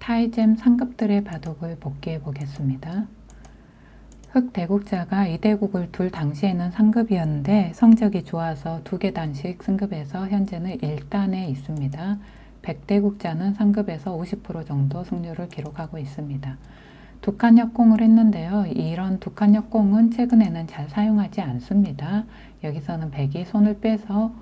타이잼 상급들의 바둑을 복귀해 보겠습니다. 흑 대국자가 이 대국을 둘 당시에는 상급이었는데 성적이 좋아서 2계단씩 승급해서 현재는 1단에 있습니다. 백대국자는 상급에서 50% 정도 승률을 기록하고 있습니다. 두 칸 역공을 했는데요. 이런 두 칸 역공은 최근에는 잘 사용하지 않습니다. 여기서는 백이 손을 빼서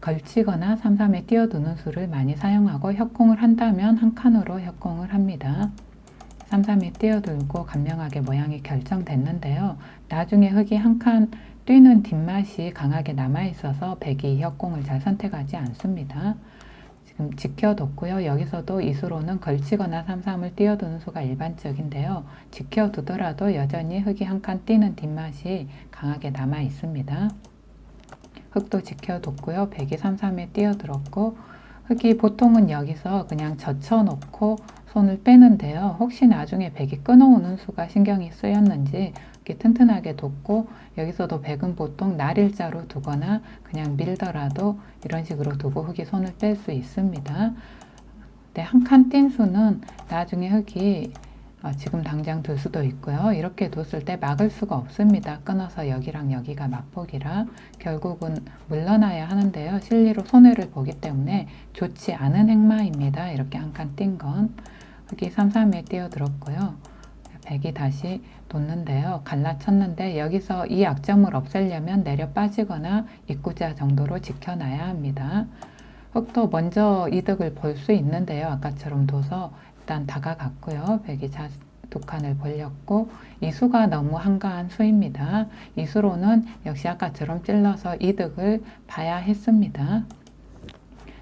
걸치거나 3-3에 뛰어드는 수를 많이 사용하고 협공을 한다면 한 칸으로 협공을 합니다. 3-3에 뛰어들고 간명하게 모양이 결정됐는데요. 나중에 흑이 한 칸 뛰는 뒷맛이 강하게 남아있어서 백이 협공을 잘 선택하지 않습니다. 지금 지켜뒀고요. 여기서도 이 수로는 걸치거나 3-3을 뛰어드는 수가 일반적인데요. 지켜두더라도 여전히 흑이 한 칸 뛰는 뒷맛이 강하게 남아 있습니다. 흑도 지켜뒀고요. 백이 3-3에 뛰어들었고 흑이 보통은 여기서 그냥 젖혀놓고 손을 빼는데요. 혹시 나중에 백이 끊어오는 수가 신경이 쓰였는지 이렇게 튼튼하게 뒀고 여기서도 백은 보통 날일자로 두거나 그냥 밀더라도 이런 식으로 두고 흑이 손을 뺄 수 있습니다. 근데 한 칸 띈 수는 나중에 흑이 지금 당장 둘 수도 있고요. 이렇게 뒀을 때 막을 수가 없습니다. 끊어서 여기랑 여기가 맞보기라 결국은 물러나야 하는데요. 실리로 손해를 보기 때문에 좋지 않은 행마입니다. 이렇게 한 칸 띈 건. 흑이 3-3에 뛰어들었고요. 백이 다시 놓는데요. 갈라쳤는데 여기서 이 약점을 없애려면 내려 빠지거나 입구자 정도로 지켜놔야 합니다. 흑도 먼저 이득을 볼 수 있는데요. 아까처럼 둬서 일단 다가갔고요. 백이 두 칸을 벌렸고 이 수가 너무 한가한 수입니다. 이 수로는 역시 아까처럼 찔러서 이득을 봐야 했습니다.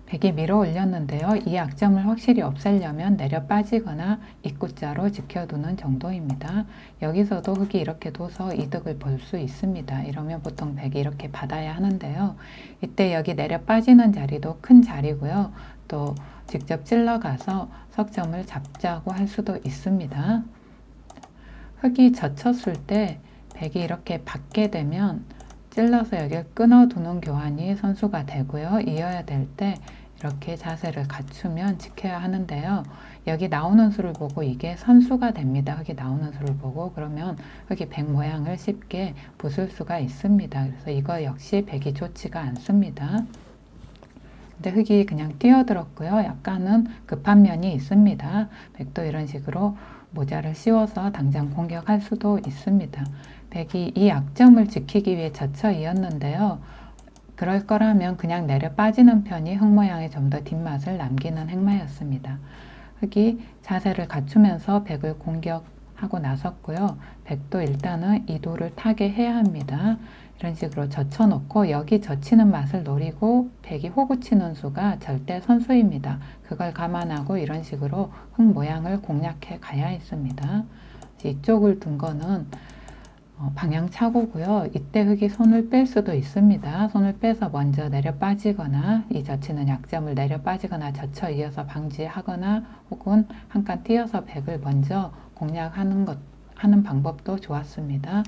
백이 밀어 올렸는데요. 이 약점을 확실히 없애려면 내려 빠지거나 입구자로 지켜두는 정도입니다. 여기서도 흑이 이렇게 둬서 이득을 볼 수 있습니다. 이러면 보통 백이 이렇게 받아야 하는데요. 이때 여기 내려 빠지는 자리도 큰 자리고요. 또 직접 찔러가서 석점을 잡자고 할 수도 있습니다. 흑이 젖혔을 때 백이 이렇게 받게 되면 찔러서 여기를 끊어두는 교환이 선수가 되고요. 이어야 될 때 이렇게 자세를 갖추면 지켜야 하는데요. 여기 나오는 수를 보고 이게 선수가 됩니다. 흑이 나오는 수를 보고 그러면 흑이 백 모양을 쉽게 부술 수가 있습니다. 그래서 이거 역시 백이 좋지가 않습니다. 근데 흑이 그냥 뛰어들었고요. 약간은 급한 면이 있습니다. 백도 이런 식으로 모자를 씌워서 당장 공격할 수도 있습니다. 백이 이 약점을 지키기 위해 젖혀 이었는데요. 그럴 거라면 그냥 내려 빠지는 편이 흑 모양에 좀 더 뒷맛을 남기는 행마였습니다. 흑이 자세를 갖추면서 백을 공격하고 나섰고요. 백도 일단은 이도를 타게 해야 합니다. 이런 식으로 젖혀놓고 여기 젖히는 맛을 노리고 백이 호구 치는 수가 절대 선수입니다. 그걸 감안하고 이런 식으로 흑 모양을 공략해 가야 했습니다. 이쪽을 둔 거는 방향착오고요. 이때 흑이 손을 뺄 수도 있습니다. 손을 빼서 먼저 내려 빠지거나 이 젖히는 약점을 내려 빠지거나 젖혀 이어서 방지하거나 혹은 한 칸 띄어서 백을 먼저 공략하는 하는 방법도 좋았습니다.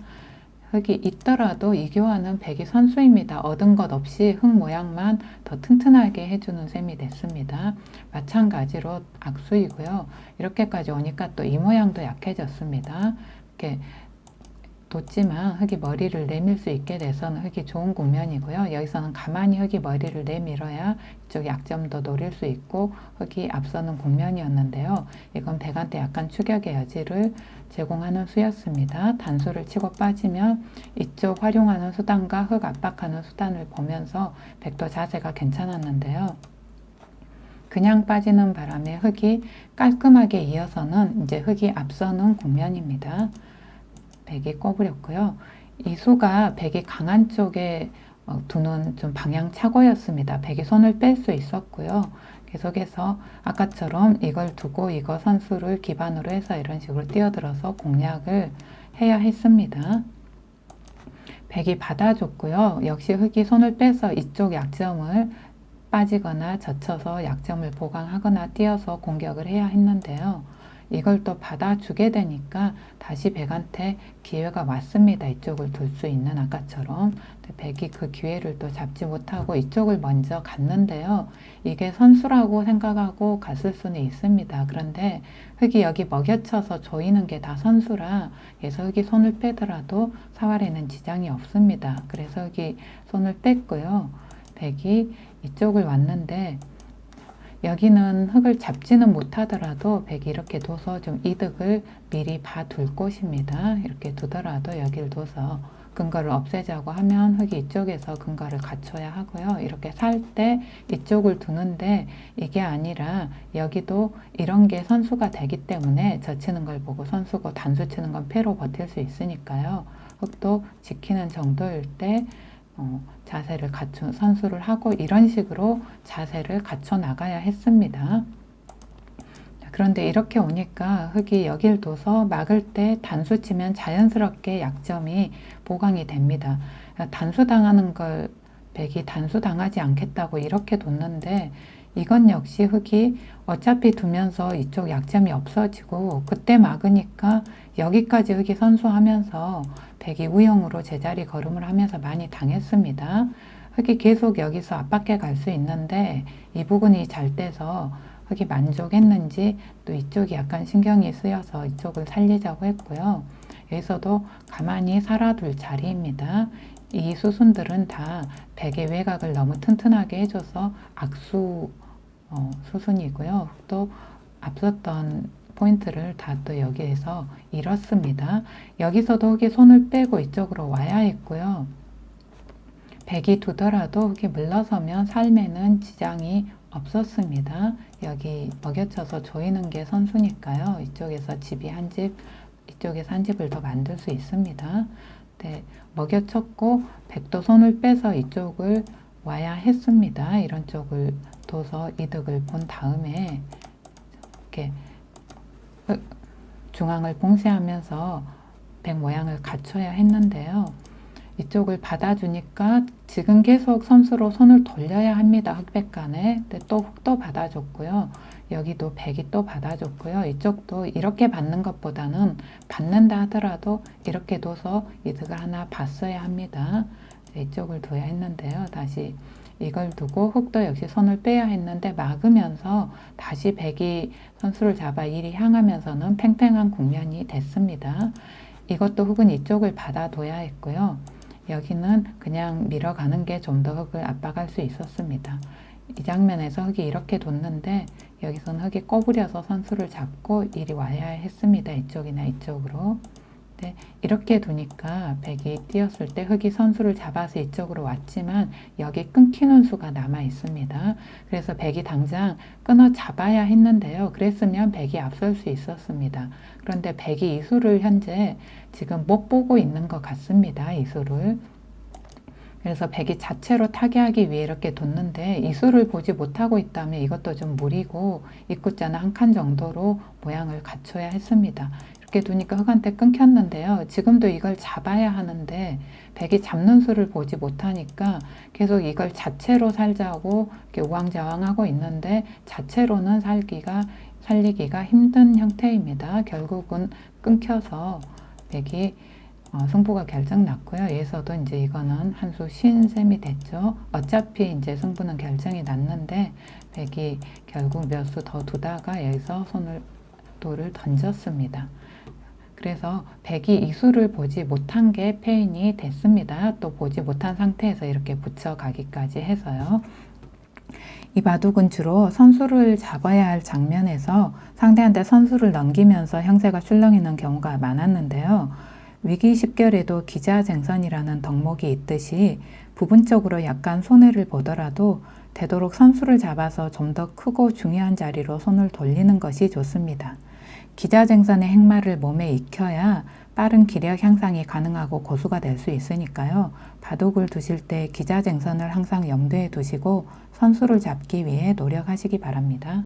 흑이 있더라도 이 교환은 백이 선수입니다. 얻은 것 없이 흑 모양만 더 튼튼하게 해주는 셈이 됐습니다. 마찬가지로 악수이고요. 이렇게까지 오니까 또 이 모양도 약해졌습니다. 이렇게 뒀지만 흑이 머리를 내밀 수 있게 돼서는 흑이 좋은 국면이고요. 여기서는 가만히 흑이 머리를 내밀어야 이쪽 약점도 노릴 수 있고 흑이 앞서는 국면이었는데요. 이건 백한테 약간 추격의 여지를 제공하는 수였습니다. 단수를 치고 빠지면 이쪽 활용하는 수단과 흑 압박하는 수단을 보면서 백도 자세가 괜찮았는데요. 그냥 빠지는 바람에 흑이 깔끔하게 이어서는 이제 흑이 앞서는 국면입니다. 백이 꼬부렸고요. 이 수가 백이 강한 쪽에 두는 좀 방향착오였습니다. 백이 손을 뺄 수 있었고요. 계속해서 아까처럼 이걸 두고 이거 선수를 기반으로 해서 이런 식으로 뛰어들어서 공략을 해야 했습니다. 백이 받아줬고요. 역시 흑이 손을 빼서 이쪽 약점을 빠지거나 젖혀서 약점을 보강하거나 뛰어서 공격을 해야 했는데요. 이걸 또 받아주게 되니까 다시 백한테 기회가 왔습니다. 이쪽을 둘 수 있는 아까처럼. 백이 그 기회를 또 잡지 못하고 이쪽을 먼저 갔는데요. 이게 선수라고 생각하고 갔을 수는 있습니다. 그런데 흑이 여기 먹여쳐서 조이는 게 다 선수라, 그래서 흑이 손을 빼더라도 사활에는 지장이 없습니다. 그래서 흑이 손을 뺐고요. 백이 이쪽을 왔는데 여기는 흑을 잡지는 못하더라도 백이 이렇게 둬서 좀 이득을 미리 봐둘 것입니다. 이렇게 두더라도 여기를 둬서 근거를 없애자고 하면 흑이 이쪽에서 근거를 갖춰야 하고요. 이렇게 살 때 이쪽을 두는데 이게 아니라 여기도 이런 게 선수가 되기 때문에 젖히는 걸 보고 선수고 단수 치는 건 패로 버틸 수 있으니까요. 흑도 지키는 정도일 때 자세를 갖춘 선수를 하고 이런 식으로 자세를 갖춰 나가야 했습니다. 그런데 이렇게 오니까 흑이 여길 둬서 막을 때 단수 치면 자연스럽게 약점이 보강이 됩니다. 단수 당하는 걸 백이 단수 당하지 않겠다고 이렇게 뒀는데 이건 역시 흑이 어차피 두면서 이쪽 약점이 없어지고 그때 막으니까 여기까지 흑이 선수하면서 백이 우영으로 제자리 걸음을 하면서 많이 당했습니다. 흑이 계속 여기서 압박해 갈 수 있는데 이 부분이 잘 돼서 흑이 만족했는지 또 이쪽이 약간 신경이 쓰여서 이쪽을 살리자고 했고요. 여기서도 가만히 살아둘 자리입니다. 이 수순들은 다 백의 외곽을 너무 튼튼하게 해줘서 악수 수순이고요. 또 앞섰던 포인트를 다 또 여기에서 잃었습니다. 여기서도 흑이 손을 빼고 이쪽으로 와야 했고요. 백이 두더라도 흑이 물러서면 삶에는 지장이 없었습니다. 여기 먹여쳐서 조이는 게 선수니까요. 이쪽에서 집이 한 집, 이쪽에서 한 집을 더 만들 수 있습니다. 네, 먹여쳤고 백도 손을 빼서 이쪽을 와야 했습니다. 이런 쪽을 둬서 이득을 본 다음에 이렇게 중앙을 봉쇄하면서 백 모양을 갖춰야 했는데요. 이쪽을 받아주니까 지금 계속 선수로 손을 돌려야 합니다. 흑백 간에. 근데 또 흑도 받아줬고요. 여기도 백이 또 받아줬고요. 이쪽도 이렇게 받는 것보다는 받는다 하더라도 이렇게 둬서 이득을 하나 봤어야 합니다. 이쪽을 둬야 했는데요. 다시 이걸 두고 흑도 역시 손을 빼야 했는데 막으면서 다시 백이 선수를 잡아 이리 향하면서는 팽팽한 국면이 됐습니다. 이것도 흑은 이쪽을 받아둬야 했고요. 여기는 그냥 밀어가는 게 좀 더 흑을 압박할 수 있었습니다. 이 장면에서 흑이 이렇게 뒀는데 여기서는 흑이 꼬부려서 선수를 잡고 이리 와야 했습니다. 이쪽이나 이쪽으로. 네, 이렇게 두니까 백이 뛰었을 때 흑이 선수를 잡아서 이쪽으로 왔지만 여기 끊기는 수가 남아 있습니다. 그래서 백이 당장 끊어 잡아야 했는데요. 그랬으면 백이 앞설 수 있었습니다. 그런데 백이 이 수를 현재 지금 못 보고 있는 것 같습니다. 이 수를. 그래서 백이 자체로 타개하기 위해 이렇게 뒀는데 이 수를 보지 못하고 있다면 이것도 좀 무리고 입구자는 한 칸 정도로 모양을 갖춰야 했습니다. 이렇게 두니까 흑한테 끊겼는데요. 지금도 이걸 잡아야 하는데 백이 잡는 수를 보지 못하니까 계속 이걸 자체로 살자고 이렇게 우왕좌왕하고 있는데 자체로는 살리기가 힘든 형태입니다. 결국은 끊겨서 백이 승부가 결정났고요. 여기서도 이제 이거는 한 수 쉰 셈이 됐죠. 어차피 이제 승부는 결정이 났는데 백이 결국 몇 수 더 두다가 여기서 돌을 던졌습니다. 그래서 백이 이 수를 보지 못한 게 패인이 됐습니다. 또 보지 못한 상태에서 이렇게 붙여가기까지 해서요. 이 바둑은 주로 선수를 잡아야 할 장면에서 상대한테 선수를 넘기면서 형세가 출렁이는 경우가 많았는데요. 위기 십결에도 기자쟁선이라는 덕목이 있듯이 부분적으로 약간 손해를 보더라도 되도록 선수를 잡아서 좀 더 크고 중요한 자리로 손을 돌리는 것이 좋습니다. 기자쟁선의 행마를 몸에 익혀야 빠른 기력 향상이 가능하고 고수가 될 수 있으니까요. 바둑을 두실 때 기자쟁선을 항상 염두에 두시고 선수를 잡기 위해 노력하시기 바랍니다.